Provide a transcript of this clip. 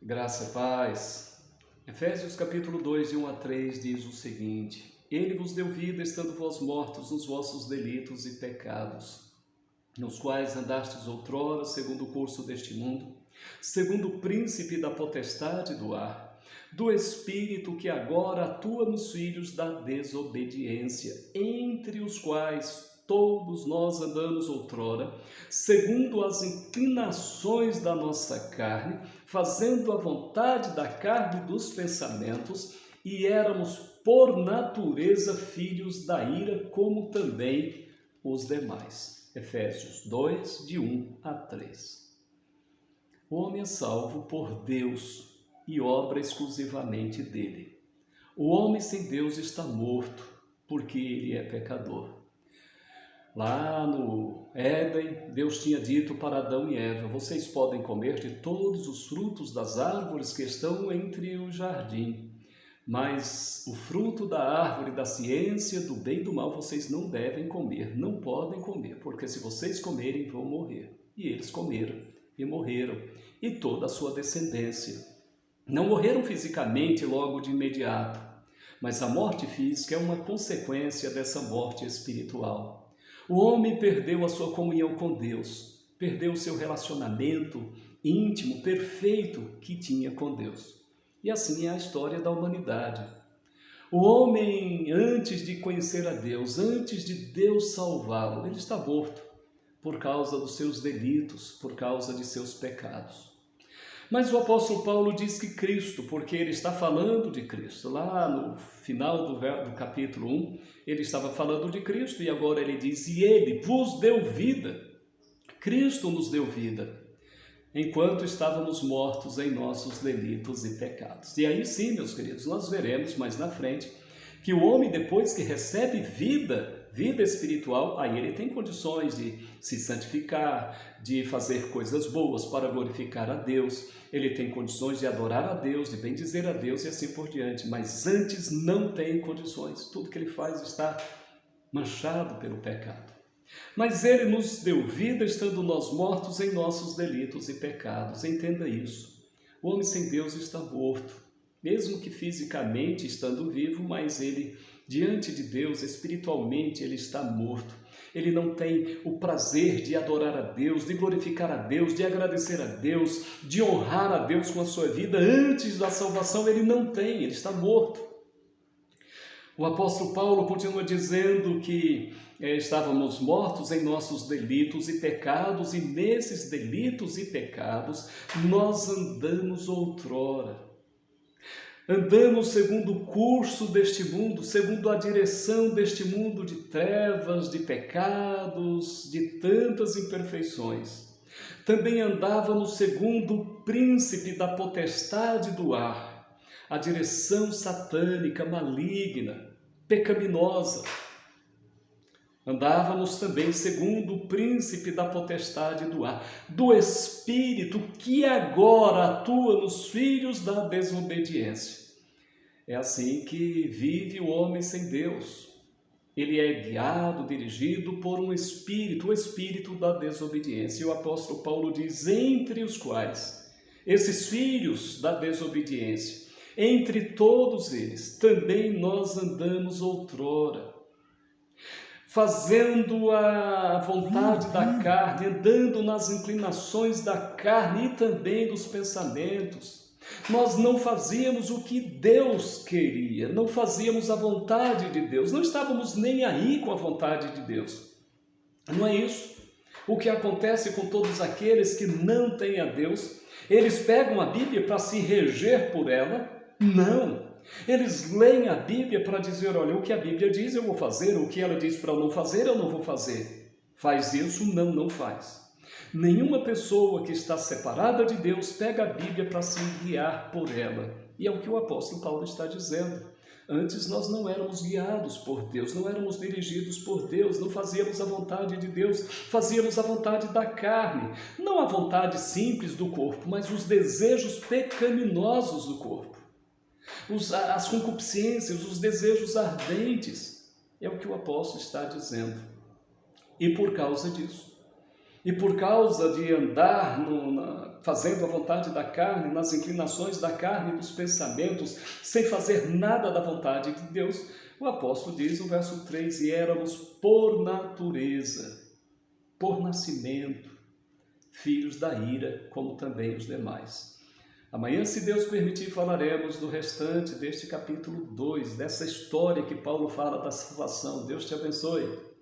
Graça e paz. Efésios capítulo 2, de 1 a 3 diz o seguinte: Ele vos deu vida, estando vós mortos nos vossos delitos e pecados, nos quais andastes outrora, segundo o curso deste mundo, segundo o príncipe da potestade do ar, do espírito que agora atua nos filhos da desobediência, entre os quais todos nós andamos outrora, segundo as inclinações da nossa carne, fazendo a vontade da carne e dos pensamentos, e éramos por natureza filhos da ira, como também os demais. Efésios 2, de 1 a 3. O homem é salvo por Deus e obra exclusivamente dele. O homem sem Deus está morto, porque ele é pecador. Lá no Éden, Deus tinha dito para Adão e Eva: vocês podem comer de todos os frutos das árvores que estão entre o jardim, mas o fruto da árvore da ciência do bem e do mal vocês não devem comer, não podem comer, porque se vocês comerem vão morrer. E eles comeram e morreram, e toda a sua descendência. Não morreram fisicamente logo de imediato, mas a morte física é uma consequência dessa morte espiritual. O homem perdeu a sua comunhão com Deus, perdeu o seu relacionamento íntimo, perfeito que tinha com Deus. E assim é a história da humanidade. O homem, antes de conhecer a Deus, antes de Deus salvá-lo, ele está morto por causa dos seus delitos, por causa de seus pecados. Mas o apóstolo Paulo diz que Cristo, porque ele está falando de Cristo, lá no final do capítulo 1, ele estava falando de Cristo e agora ele diz: e ele vos deu vida. Cristo nos deu vida, enquanto estávamos mortos em nossos delitos e pecados. E aí sim, meus queridos, nós veremos mais na frente que o homem, depois que recebe vida espiritual, aí ele tem condições de se santificar, de fazer coisas boas para glorificar a Deus, ele tem condições de adorar a Deus, de bendizer a Deus e assim por diante, mas antes não tem condições, tudo que ele faz está manchado pelo pecado. Mas ele nos deu vida estando nós mortos em nossos delitos e pecados, entenda isso. O homem sem Deus está morto, mesmo que fisicamente estando vivo, mas ele, diante de Deus, espiritualmente, ele está morto. Ele não tem o prazer de adorar a Deus, de glorificar a Deus, de agradecer a Deus, de honrar a Deus com a sua vida. Antes da salvação ele não tem, ele está morto. O apóstolo Paulo continua dizendo que estávamos mortos em nossos delitos e pecados, e nesses delitos e pecados nós andamos outrora. Andamos segundo o curso deste mundo, segundo a direção deste mundo de trevas, de pecados, de tantas imperfeições. Também andávamos segundo o príncipe da potestade do ar, a direção satânica, maligna, pecaminosa. Andávamos também segundo o príncipe da potestade do ar, do espírito que agora atua nos filhos da desobediência. É assim que vive o homem sem Deus. Ele é guiado, dirigido por um espírito, o espírito da desobediência. E o apóstolo Paulo diz: entre os quais, esses filhos da desobediência, entre todos eles, também nós andamos outrora, fazendo a vontade da carne, andando nas inclinações da carne e também dos pensamentos. Nós não fazíamos o que Deus queria, não fazíamos a vontade de Deus, não estávamos nem aí com a vontade de Deus. Não é isso o que acontece com todos aqueles que não têm a Deus? Eles pegam a Bíblia para se reger por ela? Não. Eles leem a Bíblia para dizer: olha, o que a Bíblia diz eu vou fazer, o que ela diz para eu não fazer, eu não vou fazer. Faz isso? Não, não faz. Nenhuma pessoa que está separada de Deus pega a Bíblia para se guiar por ela. E é o que o apóstolo Paulo está dizendo. Antes nós não éramos guiados por Deus, não éramos dirigidos por Deus, não fazíamos a vontade de Deus, fazíamos a vontade da carne. Não a vontade simples do corpo, mas os desejos pecaminosos do corpo. As concupiscências, os desejos ardentes. É o que o apóstolo está dizendo. E por causa disso, e por causa de andar fazendo a vontade da carne, nas inclinações da carne e dos pensamentos, sem fazer nada da vontade de Deus, o apóstolo diz no verso 3, e éramos por natureza, por nascimento, filhos da ira, como também os demais. Amanhã, se Deus permitir, falaremos do restante deste capítulo 2, dessa história que Paulo fala da salvação. Deus te abençoe.